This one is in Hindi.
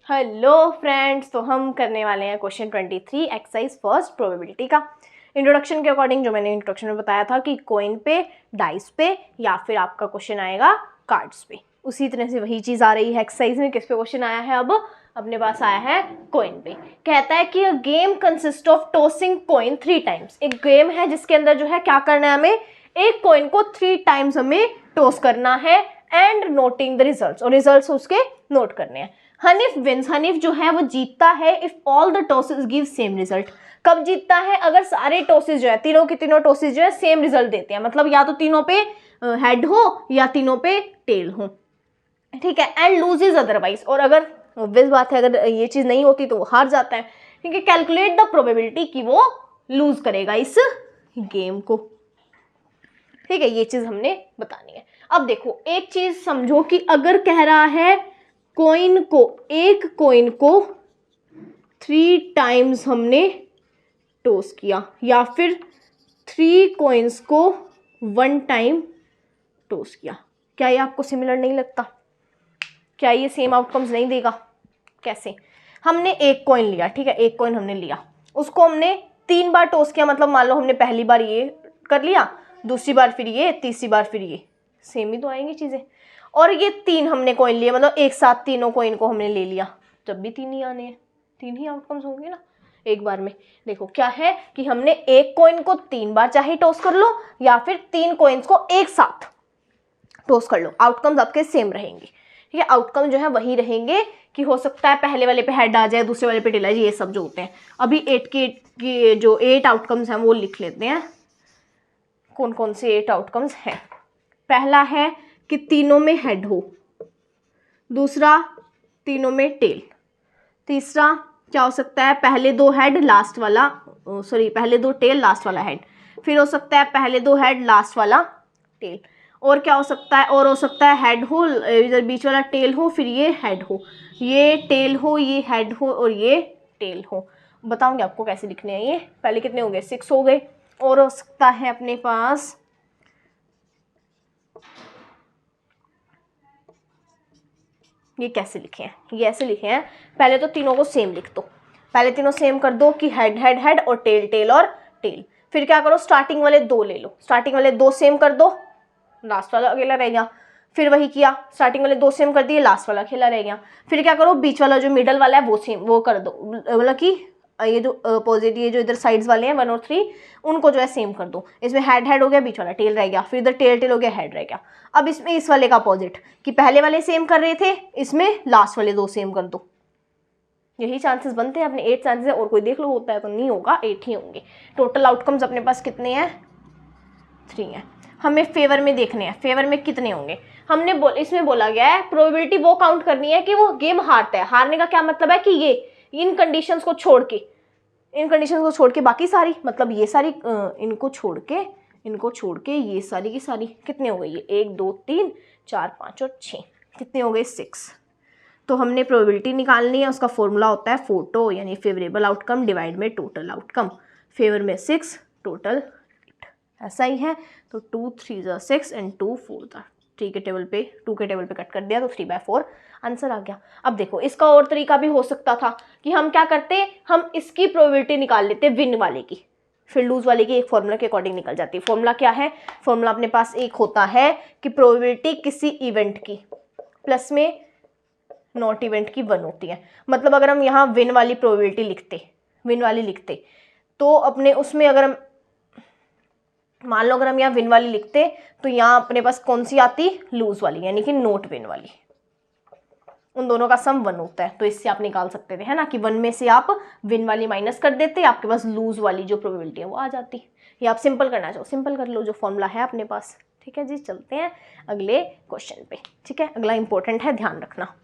हेलो फ्रेंड्स, तो हम करने वाले हैं क्वेश्चन 23 एक्सरसाइज फर्स्ट प्रोबेबिलिटी का। इंट्रोडक्शन के अकॉर्डिंग जो मैंने इंट्रोडक्शन में बताया था कि कॉइन पे, डाइस पे या फिर आपका क्वेश्चन आएगा कार्ड्स पे, उसी तरह से वही चीज़ आ रही है एक्सरसाइज में। किस पे क्वेश्चन आया है? अब अपने पास आया है कॉइन पे। कहता है कि a game consist of tossing coin 3 times. एक गेम है जिसके अंदर जो है क्या करना है, हमें एक कॉइन को 3 टाइम्स हमें टॉस करना है एंड नोटिंग द रिजल्ट्स, और रिजल्ट्स उसके नोट करने हैं। हनीफ विंस, हनीफ जो है वो जीतता है if all the tosses give same result. कब जीतता है? अगर सारे टॉसेस जो है, तीनों के तीनों टॉसेस जो है सेम रिजल्ट देते हैं, मतलब या तो तीनों पे हेड हो या तीनों पे टेल हो, ठीक है। एंड लूजेज अदरवाइज, और अगर ऑब्वियस बात है अगर ये चीज नहीं होती तो वो हार जाता है, ठीक है। कैलकुलेट द प्रोबेबिलिटी कि वो लूज करेगा इस गेम को, ठीक है। ये चीज हमने बतानी है। अब देखो एक चीज समझो कि अगर कह रहा है एक कॉइन को 3 टाइम्स हमने टॉस किया या फिर 3 कॉइन्स को 1 टाइम टॉस किया, क्या ये आपको सिमिलर नहीं लगता? क्या ये सेम आउटकम्स नहीं देगा? कैसे? हमने एक कॉइन लिया, ठीक है, एक कॉइन हमने लिया, उसको हमने 3 बार टॉस किया, मतलब मान लो हमने पहली बार ये कर लिया, दूसरी बार फिर ये, तीसरी बार फिर ये, सेम ही तो आएंगी चीजें। और ये 3 हमने कॉइन लिए, मतलब एक साथ तीनों कॉइन को हमने ले लिया, जब भी 3 ही आने हैं, 3 ही आउटकम्स होंगे ना एक बार में। देखो क्या है कि हमने एक कॉइन को 3 बार चाहे टॉस कर लो या फिर 3 कॉइन्स को एक साथ टॉस कर लो, आउटकम्स आपके सेम रहेंगे, ठीक है। आउटकम जो है वही रहेंगे कि हो सकता है पहले वाले पे हेड आ जाए, दूसरे वाले पे टेल आ जाए, ये सब जो होते हैं। अभी 8 के जो 8 आउटकम्स हैं वो लिख लेते हैं। कौन कौन से 8 आउटकम्स हैं? पहला है कि तीनों में हेड हो, दूसरा तीनों में टेल, तीसरा क्या हो सकता है पहले 2 हेड लास्ट वाला, पहले 2 टेल लास्ट वाला हेड, फिर हो सकता है पहले 2 हेड लास्ट वाला टेल, और क्या हो सकता है, और हो सकता है हेड हो, इधर बीच वाला टेल हो, फिर ये हेड हो, ये टेल हो, ये हेड हो और ये टेल हो। बताऊंगी आपको कैसे लिखने हैं ये। पहले कितने हो गए? 6 हो गए। और हो सकता है अपने पास ये कैसे लिखे हैं, ये ऐसे लिखे हैं। पहले तो तीनों को सेम लिख दो, पहले तीनों सेम कर दो कि हेड हेड हेड और टेल टेल और टेल। फिर क्या करो, स्टार्टिंग वाले 2 ले लो, स्टार्टिंग वाले 2 सेम कर दो, लास्ट वाला अकेला रह गया। फिर वही किया, स्टार्टिंग वाले 2 सेम कर दिए, लास्ट वाला अकेला रह गया। फिर क्या करो, बीच वाला जो मिडल वाला है वो सेम वो कर दो, मतलब कि ये जो अपोजिट, ये जो इधर साइड्स वाले हैं 1 और 3, उनको जो है सेम कर दो। इसमें हेड हेड हो गया, बीच वाला टेल रह गया, फिर इधर टेल टेल हो गया, हेड रह गया। अब इसमें इस वाले का अपोजिट कि पहले वाले सेम कर रहे थे, इसमें लास्ट वाले 2 सेम कर दो। यही चांसेस बनते हैं अपने, 8 चांसेस है, और कोई देख लो होता है तो नहीं होगा, 8 ही होंगे। टोटल आउटकम्स अपने पास कितने हैं? 3 हैं। हमें फेवर में देखने हैं, फेवर में कितने होंगे। हमने इसमें बोला गया है प्रोबेबिलिटी वो काउंट करनी है कि वो गेम हारता है। हारने का क्या मतलब है कि ये इन कंडीशंस को छोड़ के बाकी सारी, मतलब ये सारी इनको छोड़ के ये सारी की सारी कितने हो गई? ये 1 2 3 4 5 और 6, कितने हो गए? 6। तो हमने प्रोबेबिलिटी निकालनी है, उसका फॉर्मूला होता है फोटो यानी फेवरेबल आउटकम डिवाइड में टोटल आउटकम। फेवर में 6, टोटल 8, ऐसा ही है। तो 2 3 ज़ा 6 एंड 2 4 ज़ा 2 के टेबल पे कट कर दिया तो 3/4 आंसर आ गया। अब देखो इसका और तरीका भी हो सकता था कि हम क्या करते, हम इसकी प्रोबेबिलिटी निकाल लेते विन वाले की, फिर लूज वाले की एक फॉर्मूला के अकॉर्डिंग निकल जाती है। फॉर्मूला क्या है? फॉर्मूला अपने पास एक होता है कि प्रोबेबिलिटी किसी इवेंट की प्लस में नॉट इवेंट की 1 होती है। मतलब अगर हम यहाँ विन वाली लिखते तो अपने उसमें अगर हम मान लो अगर हम यहाँ विन वाली लिखते तो यहाँ अपने पास कौन सी आती? लूज वाली, यानी कि नोट विन वाली। उन दोनों का सम 1 होता है, तो इससे आप निकाल सकते थे, है ना, कि 1 में से आप विन वाली माइनस कर देते, आपके पास लूज वाली जो प्रोबेबिलिटी है वो आ जाती। या आप सिंपल करना चाहो सिंपल कर लो, जो फॉर्मूला है अपने पास, ठीक है जी। चलते हैं अगले क्वेश्चन पे, ठीक है। अगला इंपॉर्टेंट है, ध्यान रखना।